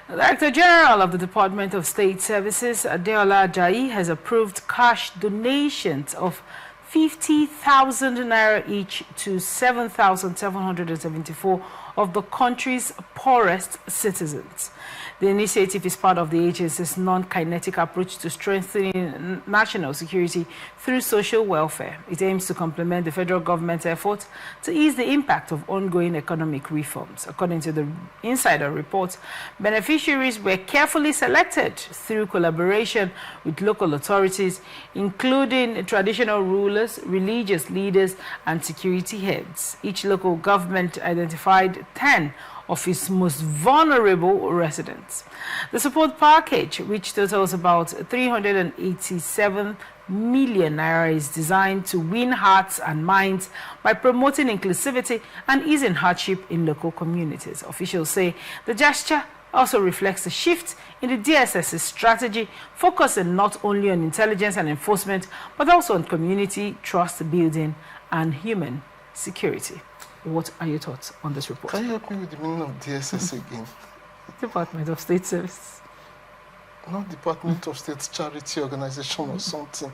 The Director General of the Department of State Services, Adeola Ajayi, has approved cash donations of 50,000 naira each to 7,774 of the country's poorest citizens. The initiative is part of the agency's non-kinetic approach to strengthening national security through social welfare. It aims to complement the federal government's efforts to ease the impact of ongoing economic reforms. According to the insider reports, beneficiaries were carefully selected through collaboration with local authorities, including traditional rulers, religious leaders, and security heads. Each local government identified 10 of its most vulnerable residents. The support package, which totals about 387 million naira, is designed to win hearts and minds by promoting inclusivity and easing hardship in local communities. Officials say the gesture also reflects a shift in the DSS's strategy, focusing not only on intelligence and enforcement, but also on community trust building and human security. What are your thoughts on this report? Can you help me with the meaning of DSS again? Department of State Service. Not Department of State Charity Organization or something.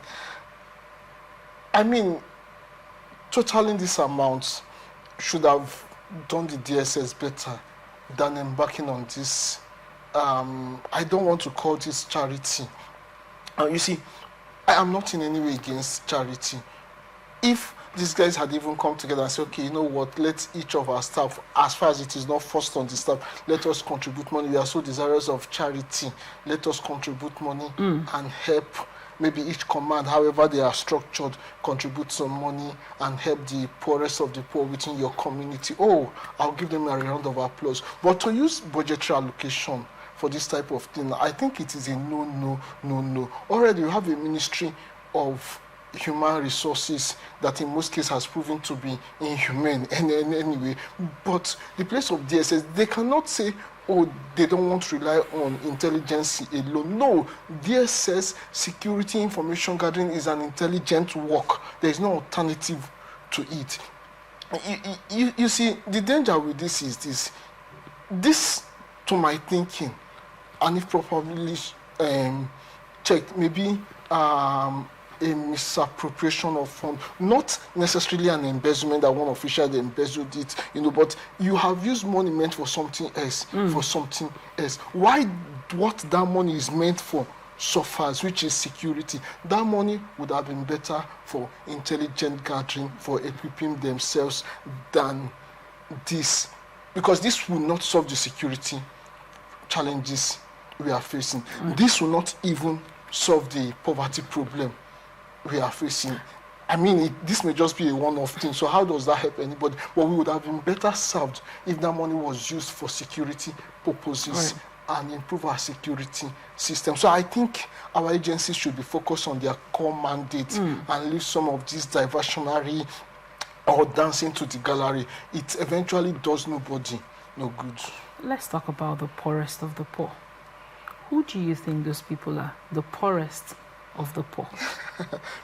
I mean, totaling this amount should have done the DSS better than embarking on this. I don't want to call this charity. You see, I am not in any way against charity. If these guys had even come together and said, okay, you know what, let each of our staff, as far as it is not forced on the staff, let us contribute money. We are so desirous of charity. Let us contribute money and help maybe each command, however they are structured, contribute some money and help the poorest of the poor within your community. Oh, I'll give them a round of applause. But to use budgetary allocation for this type of thing, I think it is a no. Already you have a ministry of human resources that in most cases has proven to be inhumane anyway. But the place of DSS, they cannot say, oh, they don't want to rely on intelligence alone. No, DSS security information gathering is an intelligent work. There is no alternative to it. You see, the danger with this is this, to my thinking, and if properly checked, maybe a misappropriation of funds, not necessarily an embezzlement that one official embezzled it, but you have used money meant for something else, Why what that money is meant for suffers, which is security. That money would have been better for intelligent gathering, for equipping themselves than this, because this will not solve the security challenges we are facing. This will not even solve the poverty problem we are facing. I mean, this may just be a one-off thing, so how does that help anybody? Well, we would have been better served if that money was used for security purposes and improve our security system. So I think our agencies should be focused on their core mandate and leave some of this diversionary or dancing to the gallery. It eventually does nobody no good. Let's talk about the poorest of the poor. Who do you think those people are? The poorest of the poor?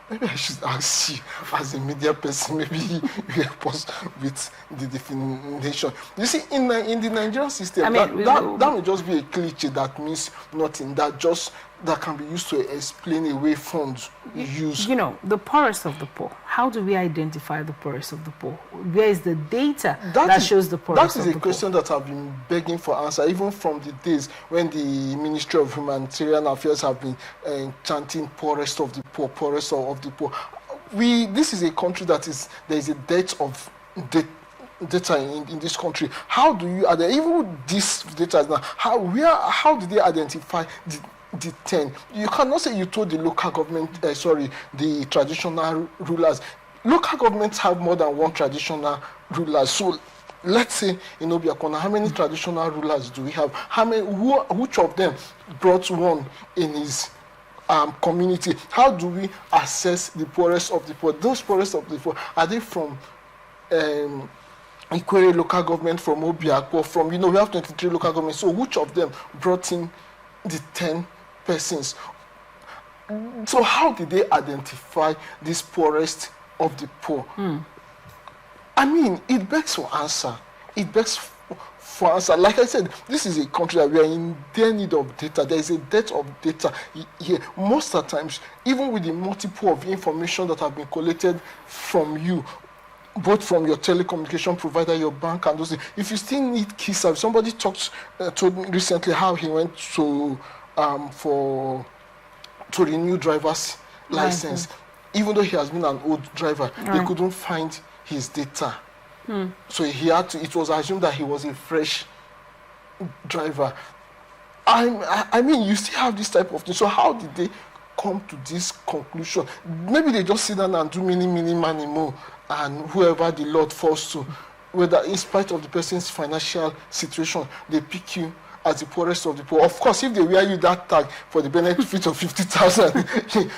Maybe I should ask you, as a media person, maybe you help us with the definition. You see, in the Nigerian system, that will just be a cliche that means nothing, that can be used to explain away funds used. The poorest of the poor. How do we identify the poorest of the poor? Where is the data that shows the poorest of the poor? That is a question that I've been begging for answer, even from the days when the Ministry of Humanitarian Affairs have been chanting poorest of the poor, poorest of the poor. This is a country there is a dearth of data in this country. How do you, even this data now, how do they identify the 10? You cannot say you told the local government, the traditional rulers. Local governments have more than one traditional ruler. So let's say in Obiakona, how many traditional rulers do we have? Which of them brought one in his community? How do we assess the poorest of the poor? Those poorest of the poor, are they from Ikwere local government, from Obiakpo, from, we have 23 local governments. So which of them brought in the 10 persons? So how did they identify this poorest of the poor? I mean, it begs for answer. It begs for answer. Like I said, this is a country that we are in their need of data. There is a debt of data here. Most of the times, even with the multiple of information that have been collected from you, both from your telecommunication provider, your bank, and those things, if you still need key service, somebody told me recently how he went to renew driver's license. Even though he has been an old driver, they couldn't find his data. So he had to, it was assumed that he was a fresh driver. I mean, you still have this type of thing. So how did they come to this conclusion? Maybe they just sit down and do many, many more, and whoever the Lord falls to, whether in spite of the person's financial situation, they pick you as the poorest of the poor. Of course, if they wear you that tag for the benefit of 50,000,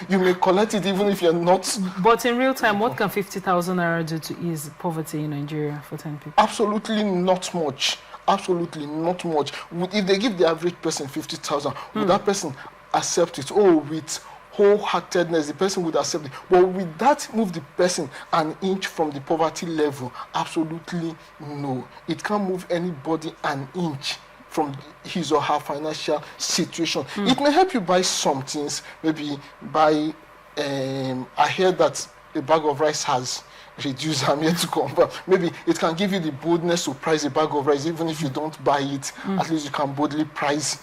you may collect it even if you're not. But in real time, what can 50,000 naira do to ease poverty in Nigeria for 10 people? Absolutely not much. Absolutely not much. If they give the average person 50,000, would that person accept it? Oh, with wholeheartedness, the person would accept it. But would that move the person an inch from the poverty level? Absolutely no. It can't move anybody an inch from his or her financial situation. It may help you buy some things, maybe buy, I hear that a bag of rice has reduced, I'm yet to confirm. Maybe it can give you the boldness to price a bag of rice, even if you don't buy it, at least you can boldly price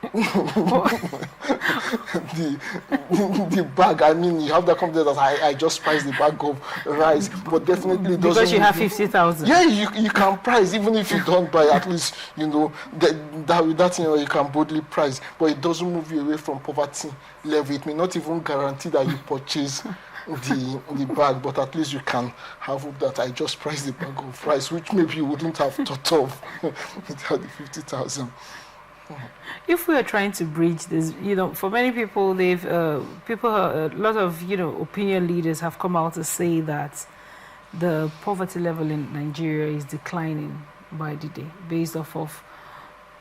the bag. I mean, you have that confidence that I just priced the bag of rice, but definitely doesn't. Because you have 50,000. Yeah, you can price even if you don't buy. At least you know that you can boldly price, but it doesn't move you away from poverty level. It may not even guarantee that you purchase the bag, but at least you can have hope that I just priced the bag of rice, which maybe you wouldn't have thought of without the 50,000. If we are trying to bridge this, for many people, a lot of, opinion leaders have come out to say that the poverty level in Nigeria is declining by the day, based off of,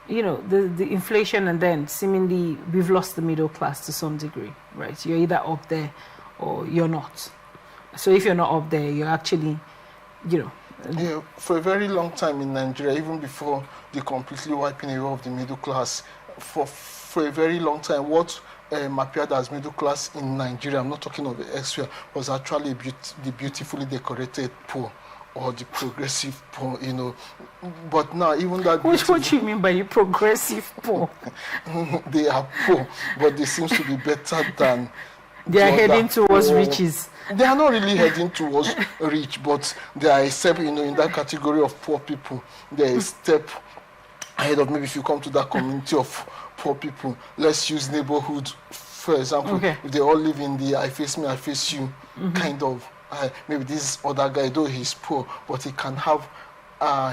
the inflation, and then seemingly we've lost the middle class to some degree, right? You're either up there or you're not. So if you're not up there, you're actually, Yeah, for a very long time in Nigeria, even before the completely wiping away of the middle class, for a very long time, what appeared as middle class in Nigeria, I'm not talking of the elsewhere, was actually the beautifully decorated poor, or the progressive poor, But now, even that... What do you mean by the progressive poor? They are poor, but they seem to be better than... They are heading towards riches. They are not really heading towards rich, but they are a step, in that category of poor people. They are a step ahead of, maybe if you come to that community of poor people. Let's use neighborhood, for example. Okay. If they all live in the I face me, I face you kind of, maybe this other guy, though he's poor, but he can have,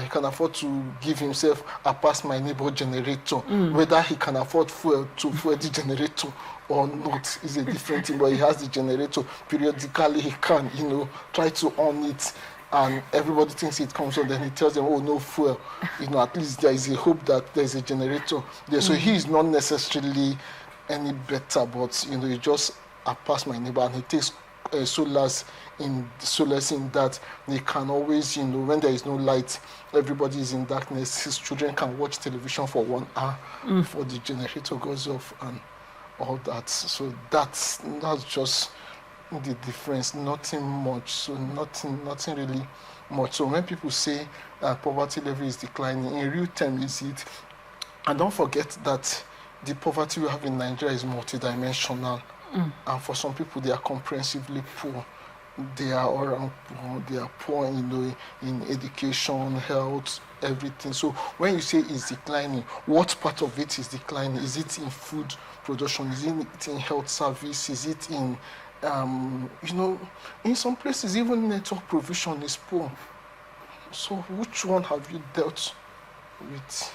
he can afford to give himself a pass my neighbor generator. Whether he can afford fuel to fuel the generator or not is a different thing, but he has the generator. Periodically he can, try to on it, and everybody thinks it comes on, then he tells them, oh, no fuel. At least there is a hope that there's a generator there. So he is not necessarily any better, but he just pass my neighbor, and he takes solace in that they can always, when there is no light, everybody is in darkness. His children can watch television for 1 hour before the generator goes off and all that. So that's just the difference. Nothing much. So nothing really much. So when people say poverty level is declining, in real time is it? And don't forget that the poverty we have in Nigeria is multidimensional. And for some people, they are comprehensively poor. They are all around poor. They are poor, in education, health, everything. So when you say it's declining, what part of it is declining? Is it in food production? Is it in health service? Is it in, in some places, even network provision is poor. So which one have you dealt with?